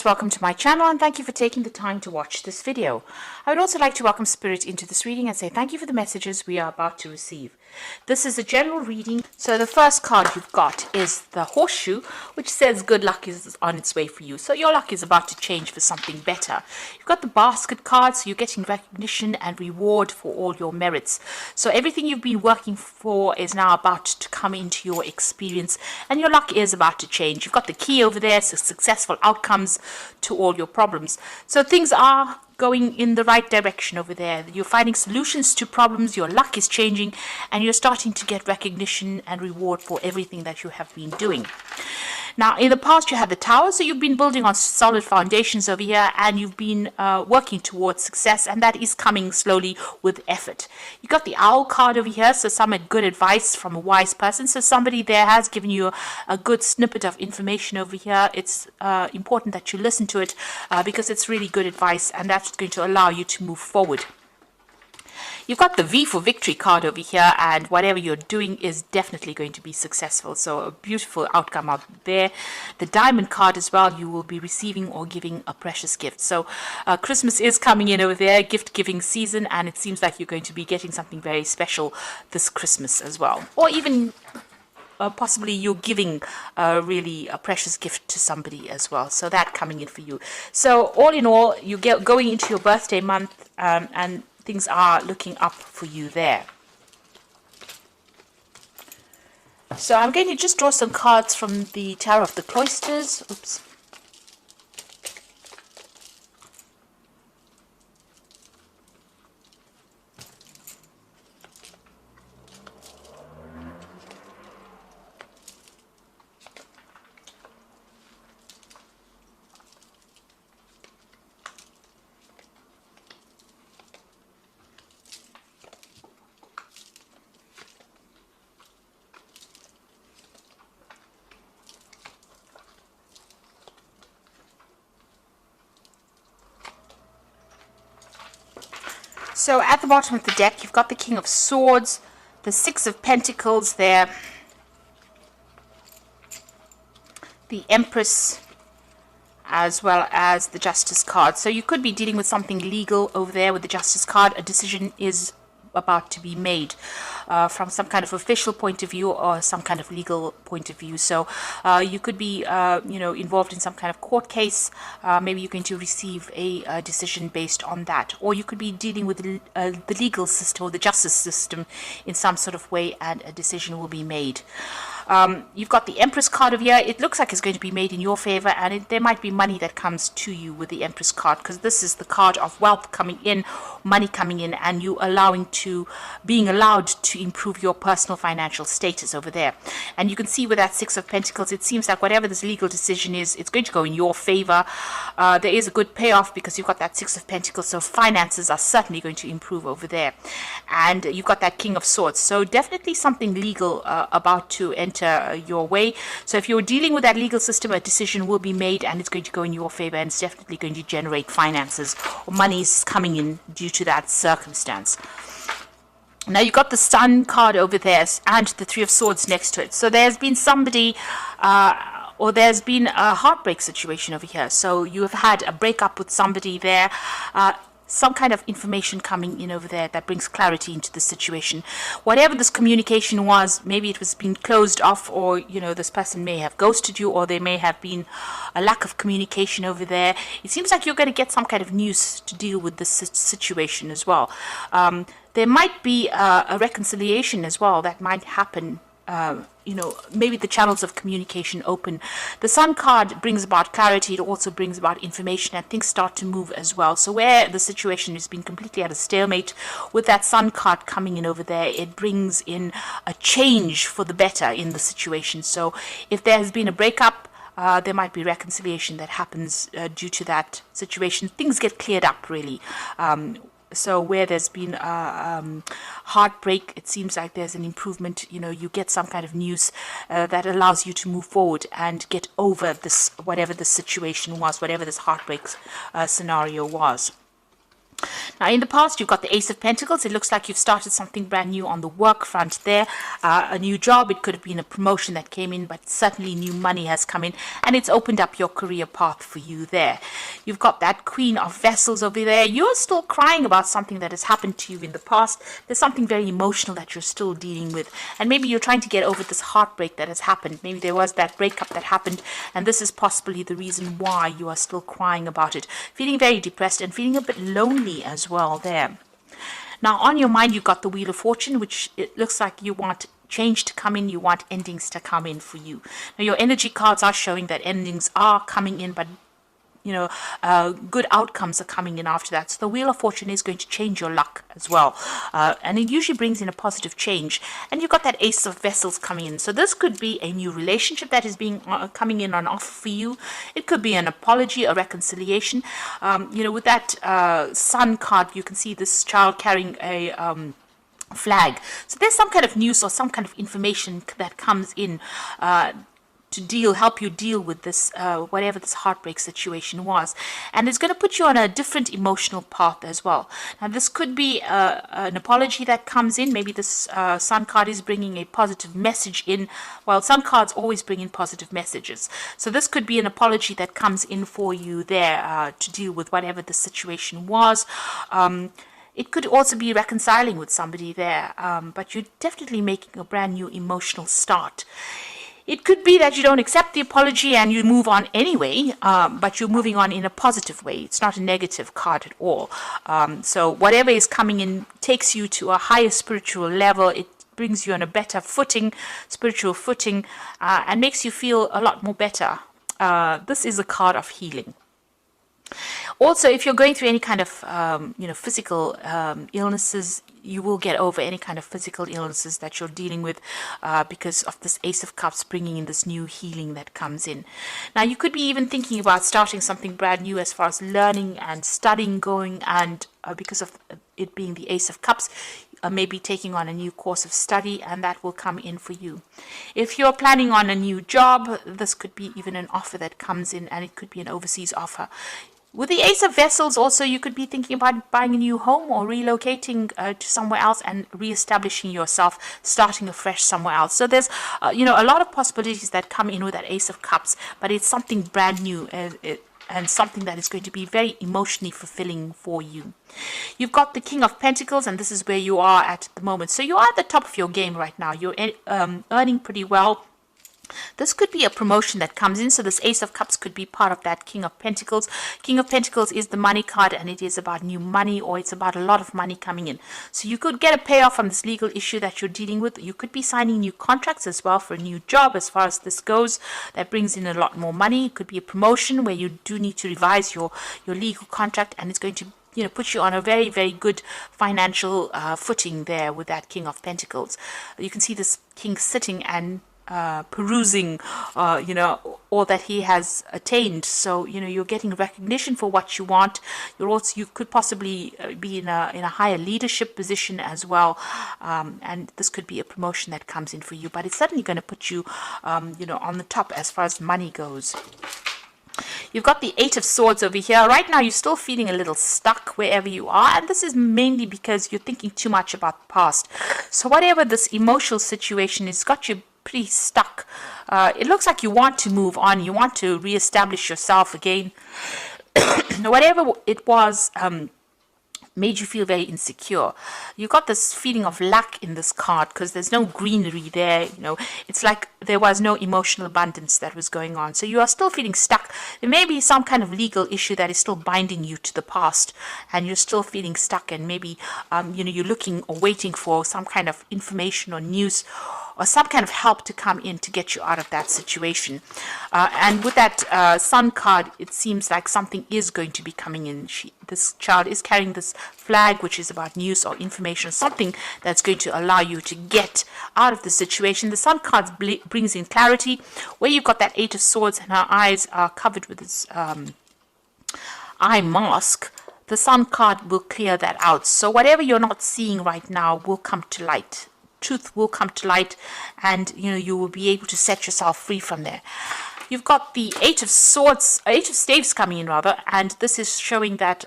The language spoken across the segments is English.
Welcome to my channel and thank you for taking the time to watch this video. I would also like to welcome Spirit into this reading and say thank you for the messages we are about to receive. This is a general reading, so the first card you've got is the horseshoe, which says good luck is on its way for you. So your luck is about to change for something better. You've got the basket card, so you're getting recognition and reward for all your merits. So everything you've been working for is now about to come into your experience and your luck is about to change. You've got the key over there, so successful outcomes to all your problems. So things are going in the right direction over there. You're finding solutions to problems, your luck is changing, and you're starting to get recognition and reward for everything that you have been doing. Now, in the past, you had the tower, so you've been building on solid foundations over here, and you've been working towards success, and that is coming slowly with effort. You got the owl card over here, so some good advice from a wise person. So somebody there has given you a good snippet of information over here. It's important that you listen to it because it's really good advice, and that's going to allow you to move forward. You've got the V for victory card over here, and whatever you're doing is definitely going to be successful. So a beautiful outcome out there. The diamond card as well, you will be receiving or giving a precious gift. So Christmas is coming in over there, gift giving season, and it seems like you're going to be getting something very special this Christmas as well. Or even possibly you're giving really a precious gift to somebody as well. So that coming in for you. So all in all, you get going into your birthday month and things are looking up for you there. So I'm going to just draw some cards from the Tarot of the Cloisters. Oops. So at the bottom of the deck, you've got the King of Swords, the Six of Pentacles there, the Empress, as well as the Justice card. So you could be dealing with something legal over there with the Justice card. A decision is about to be made from some kind of official point of view or some kind of legal point of view. So you could be involved in some kind of court case. Maybe you're going to receive a decision based on that, or you could be dealing with the legal system or the justice system in some sort of way, and a decision will be made. You've got the Empress card over here. It looks like it's going to be made in your favor, and there might be money that comes to you with the Empress card, because this is the card of wealth coming in, money coming in, and you being allowed to improve your personal financial status over there. And you can see with that Six of Pentacles, it seems like whatever this legal decision is, it's going to go in your favor. There is a good payoff because you've got that Six of Pentacles, so finances are certainly going to improve over there. And you've got that King of Swords, so definitely something legal about to enter your way. So if you're dealing with that legal system, a decision will be made and it's going to go in your favor, and it's definitely going to generate finances or money's coming in due to that circumstance. Now you've got the Sun card over there and the Three of Swords next to it. So there's been somebody or there's been a heartbreak situation over here. So you have had a breakup with somebody there. Some kind of information coming in over there that brings clarity into the situation. Whatever this communication was, maybe it was being closed off, or this person may have ghosted you, or there may have been a lack of communication over there. It seems like you're going to get some kind of news to deal with this situation as well. There might be a reconciliation as well that might happen. Maybe the channels of communication open. The Sun card brings about clarity. It also brings about information, and things start to move as well. So where the situation has been completely at a stalemate, with that Sun card coming in over there, it brings in a change for the better in the situation. So if there has been a breakup, there might be reconciliation that happens due to that situation. Things get cleared up, really. So where there's been heartbreak, it seems like there's an improvement. You get some kind of news that allows you to move forward and get over this, whatever the situation was, whatever this heartbreak scenario was. Now, in the past, you've got the Ace of Pentacles. It looks like you've started something brand new on the work front there. A new job. It could have been a promotion that came in, but certainly new money has come in, and it's opened up your career path for you there. You've got that Queen of Vessels over there. You're still crying about something that has happened to you in the past. There's something very emotional that you're still dealing with, and maybe you're trying to get over this heartbreak that has happened. Maybe there was that breakup that happened, and this is possibly the reason why you are still crying about it, feeling very depressed and feeling a bit lonely as well there. Now, on your mind, you've got the Wheel of Fortune, which it looks like you want change to come in, you want endings to come in for you. Now, your energy cards are showing that endings are coming in, but good outcomes are coming in after that. So the Wheel of Fortune is going to change your luck as well. And it usually brings in a positive change. And you've got that Ace of Vessels coming in. So this could be a new relationship that is being coming in on offer for you. It could be an apology, a reconciliation. With that Sun card, you can see this child carrying a flag. So there's some kind of news or some kind of information that comes in to help you deal with this, whatever this heartbreak situation was. And it's going to put you on a different emotional path as well. Now, this could be an apology that comes in. Maybe this Sun card is bringing a positive message in. Well, Sun cards always bring in positive messages. So this could be an apology that comes in for you there to deal with whatever the situation was. It could also be reconciling with somebody there, but you're definitely making a brand new emotional start. It could be that you don't accept the apology and you move on anyway, but you're moving on in a positive way. It's not a negative card at all. So whatever is coming in takes you to a higher spiritual level. It brings you on a better footing, spiritual footing, and makes you feel a lot more better. This is a card of healing. Also, if you're going through any kind of, physical illnesses, you will get over any kind of physical illnesses that you're dealing with because of this Ace of Cups bringing in this new healing that comes in. Now, you could be even thinking about starting something brand new as far as learning and studying going, and because of it being the Ace of Cups, maybe taking on a new course of study, and that will come in for you. If you're planning on a new job, this could be even an offer that comes in, and it could be an overseas offer. With the Ace of Vessels, also, you could be thinking about buying a new home or relocating to somewhere else and reestablishing yourself, starting afresh somewhere else. So there's, a lot of possibilities that come in with that Ace of Cups, but it's something brand new and something that is going to be very emotionally fulfilling for you. You've got the King of Pentacles, and this is where you are at the moment. So you are at the top of your game right now. You're earning pretty well. This could be a promotion that comes in. So this Ace of Cups could be part of that King of Pentacles. King of Pentacles is the money card, and it is about new money, or it's about a lot of money coming in. So you could get a payoff from this legal issue that you're dealing with. You could be signing new contracts as well for a new job as far as this goes. That brings in a lot more money. It could be a promotion where you do need to revise your legal contract, and it's going to put you on a very, very good financial footing there with that King of Pentacles. You can see this king sitting and perusing all that he has attained. So you're getting recognition for what you want. You could possibly be in a higher leadership position as well, and this could be a promotion that comes in for you, but it's certainly going to put you on the top as far as money goes. You've got the Eight of Swords over here. Right now, you're still feeling a little stuck wherever you are, and this is mainly because you're thinking too much about the past. So whatever this emotional situation has got you pretty stuck. It looks like you want to move on. You want to reestablish yourself again. Whatever it was made you feel very insecure. You got this feeling of lack in this card because there's no greenery there. It's like there was no emotional abundance that was going on. So you are still feeling stuck. There may be some kind of legal issue that is still binding you to the past, and you're still feeling stuck, and maybe you're looking or waiting for some kind of information or news or some kind of help to come in to get you out of that situation. And with that Sun card, it seems like something is going to be coming in. This child is carrying this flag, which is about news or information, something that's going to allow you to get out of the situation. The Sun card brings in clarity. Where you've got that Eight of Swords and her eyes are covered with this eye mask, the Sun card will clear that out. So whatever you're not seeing right now will come to light. Truth will come to light, and you will be able to set yourself free from there. You've got the Eight of Swords, Eight of Staves coming in rather, and this is showing that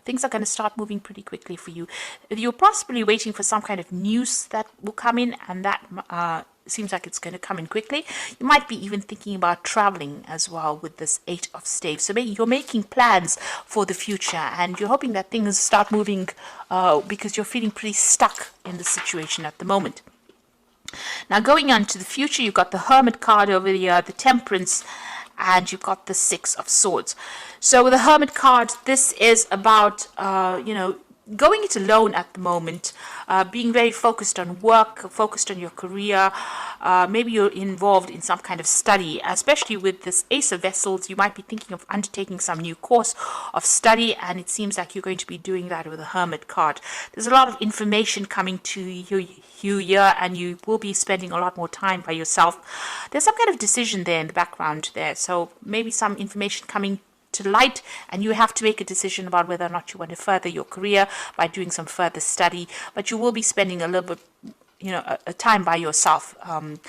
things are going to start moving pretty quickly for you. You're possibly waiting for some kind of news that will come in, and that seems like it's going to come in quickly. You might be even thinking about traveling as well with this Eight of Staves. So maybe you're making plans for the future, and you're hoping that things start moving because you're feeling pretty stuck in the situation at the moment. Now going on to the future, you've got the Hermit card over here, the Temperance, and you've got the Six of Swords. So with the Hermit card, this is about, going it alone at the moment, being very focused on work, focused on your career. Maybe you're involved in some kind of study, especially with this Ace of Vessels. You might be thinking of undertaking some new course of study, and it seems like you're going to be doing that with the Hermit card. There's a lot of information coming to you here, and you will be spending a lot more time by yourself. There's some kind of decision there in the background there, so maybe some information coming to light, and you have to make a decision about whether or not you want to further your career by doing some further study. But you will be spending a little bit, a time by yourself, and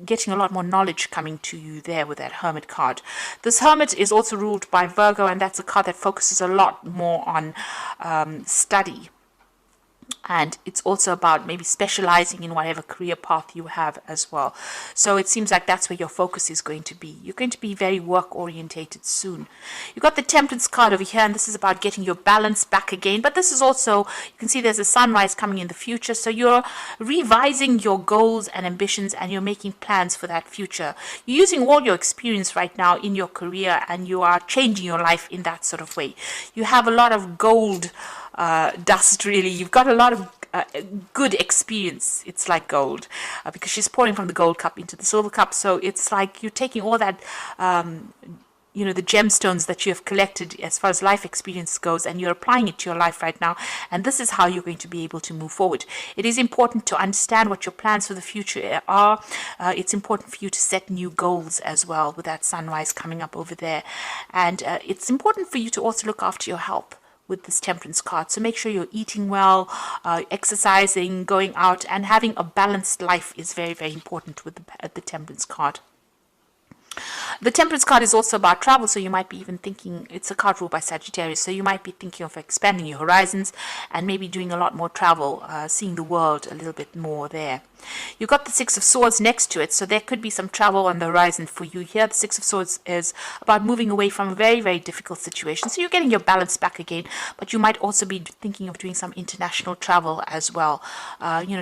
getting a lot more knowledge coming to you there with that Hermit card. This Hermit is also ruled by Virgo, and that's a card that focuses a lot more on study. And it's also about maybe specializing in whatever career path you have as well. So it seems like that's where your focus is going to be. You're going to be very work orientated soon. You've got the Temperance card over here, and this is about getting your balance back again. But this is also, you can see there's a sunrise coming in the future. So you're revising your goals and ambitions, and you're making plans for that future. You're using all your experience right now in your career, and you are changing your life in that sort of way. You have a lot of gold dust, really. You've got a lot of good experience. It's like gold, because she's pouring from the gold cup into the silver cup. So it's like you're taking all that the gemstones that you have collected as far as life experience goes, and you're applying it to your life right now, and this is how you're going to be able to move forward. It is important to understand what your plans for the future are. It's important for you to set new goals as well with that sunrise coming up over there, and it's important for you to also look after your health with this Temperance card. So make sure you're eating well, exercising, going out, and having a balanced life is very, very important with the Temperance card. The Temperance card is also about travel, so you might be even thinking, it's a card ruled by Sagittarius, so you might be thinking of expanding your horizons and maybe doing a lot more travel, seeing the world a little bit more there. You've got the Six of Swords next to it, so there could be some travel on the horizon for you here. The Six of Swords is about moving away from a very, very difficult situation, so you're getting your balance back again, but you might also be thinking of doing some international travel as well,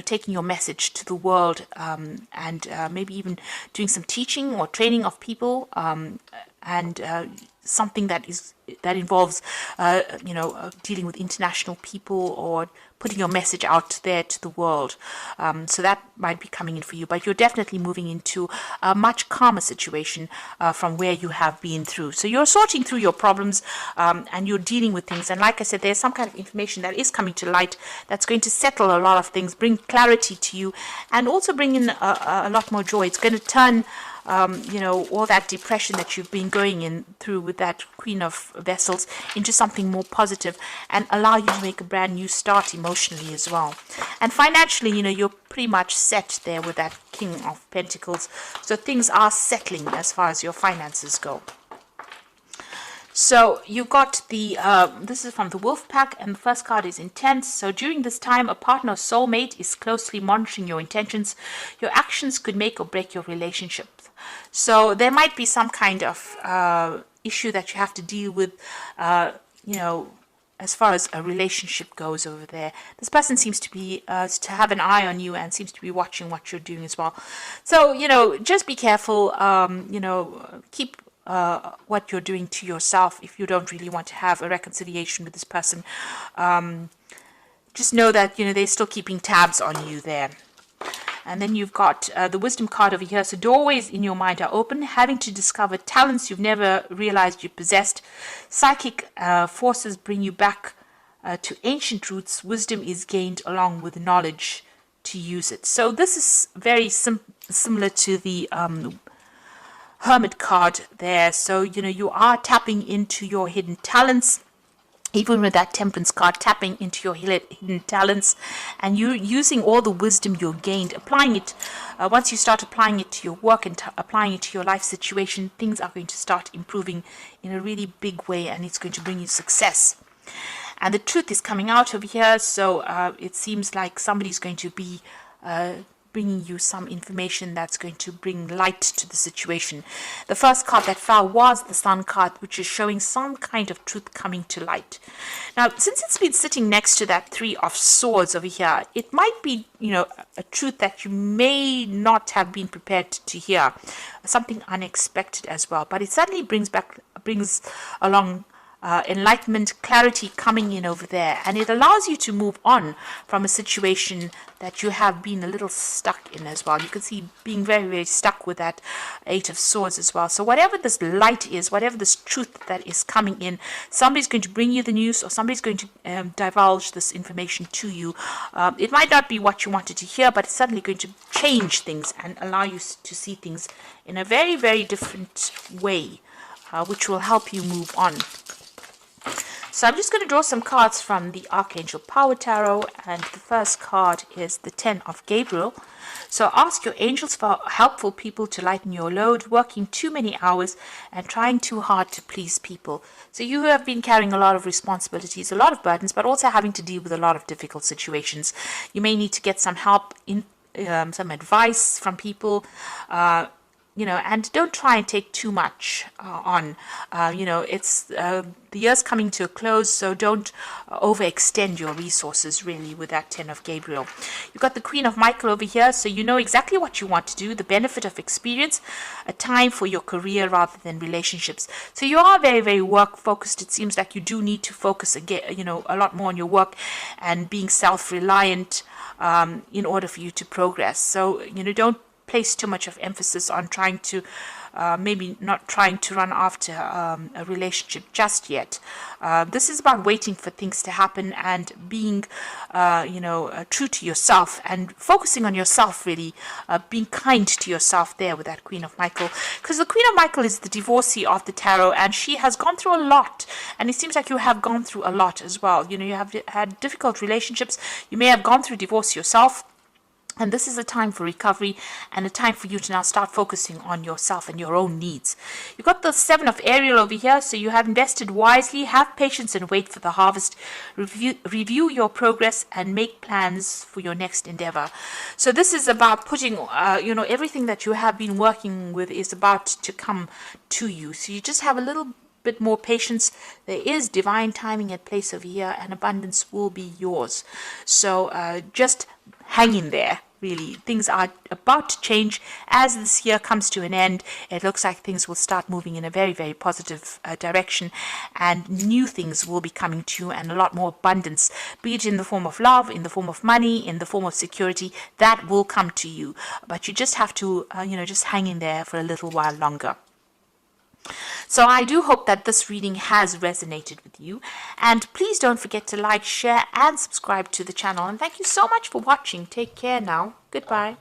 taking your message to the world, and maybe even doing some teaching or training of people, and something that involves dealing with international people or putting your message out there to the world. So that might be coming in for you, but you're definitely moving into a much calmer situation from where you have been through. So you're sorting through your problems, and you're dealing with things. And like I said, there's some kind of information that is coming to light that's going to settle a lot of things, bring clarity to you, and also bring in a lot more joy. It's going to turn all that depression that you've been going in through with that Queen of Vessels into something more positive, and allow you to make a brand new start emotionally as well. And financially, you're pretty much set there with that King of Pentacles. So things are settling as far as your finances go. So you got the, this is from the Wolf Pack, and the first card is Intense. So during this time, a partner or soulmate is closely monitoring your intentions. Your actions could make or break your relationship. So there might be some kind of issue that you have to deal with, as far as a relationship goes over there. This person seems to be, to have an eye on you and seems to be watching what you're doing as well. So, just be careful, keep what you're doing to yourself if you don't really want to have a reconciliation with this person. Just know that, they're still keeping tabs on you there. And then you've got the Wisdom card over here. So doorways in your mind are open, having to discover talents you've never realized you possessed. Psychic forces bring you back to ancient roots. Wisdom is gained along with knowledge to use it. So this is very similar to the Hermit card there. So, you are tapping into your hidden talents. even with that temperance card, tapping into your hidden talents, and you using all the wisdom you gained, applying it. Once you start applying it to your work and applying it to your life situation, things are going to start improving in a really big way, and it's going to bring you success. And the truth is coming out over here, so it seems like somebody's going to be bringing you some information that's going to bring light to the situation. The first card that fell was the Sun card, which is showing some kind of truth coming to light. Now, since it's been sitting next to that Three of Swords over here, it might be, a truth that you may not have been prepared to hear, something unexpected as well. But it suddenly brings along enlightenment, clarity coming in over there, and it allows you to move on from a situation that you have been a little stuck in as well. You can see being very, very stuck with that Eight of Swords as well. So whatever this light is, whatever this truth that is coming in, somebody's going to bring you the news, or somebody's going to divulge this information to you. It might not be what you wanted to hear, but it's suddenly going to change things and allow you to see things in a very, very different way, which will help you move on. So I'm just going to draw some cards from the Archangel Power Tarot, and the first card is the Ten of Gabriel. So ask your angels for helpful people to lighten your load, working too many hours and trying too hard to please people. So you have been carrying a lot of responsibilities, a lot of burdens, but also having to deal with a lot of difficult situations. You may need to get some help, some advice from people, and don't try and take too much on. It's the year's coming to a close, so don't overextend your resources really with that Ten of Gabriel. You've got the Queen of Michael over here, so you know exactly what you want to do, the benefit of experience, a time for your career rather than relationships. So you are very, very work focused. It seems like you do need to focus again, a lot more on your work and being self-reliant in order for you to progress. So, don't place too much of emphasis on trying to maybe not trying to run after a relationship just yet. This is about waiting for things to happen and being true to yourself and focusing on yourself, really being kind to yourself there with that Queen of Michael, because the Queen of Michael is the divorcee of the tarot, and she has gone through a lot, and it seems like you have gone through a lot as well. You have had difficult relationships, you may have gone through divorce yourself. And this is a time for recovery and a time for you to now start focusing on yourself and your own needs. You've got the Seven of Ariel over here, so you have invested wisely. Have patience and wait for the harvest. Review your progress and make plans for your next endeavor. So this is about putting, everything that you have been working with is about to come to you. So you just have a little bit more patience. There is divine timing at place over here, and abundance will be yours. So just hang in there. Really, things are about to change as this year comes to an end. It looks like things will start moving in a very, very positive direction, and new things will be coming to you, and a lot more abundance, be it in the form of love, in the form of money, in the form of security, that will come to you. But you just have to, just hang in there for a little while longer. So I do hope that this reading has resonated with you, and please don't forget to like, share and subscribe to the channel, and thank you so much for watching. Take care now. Goodbye.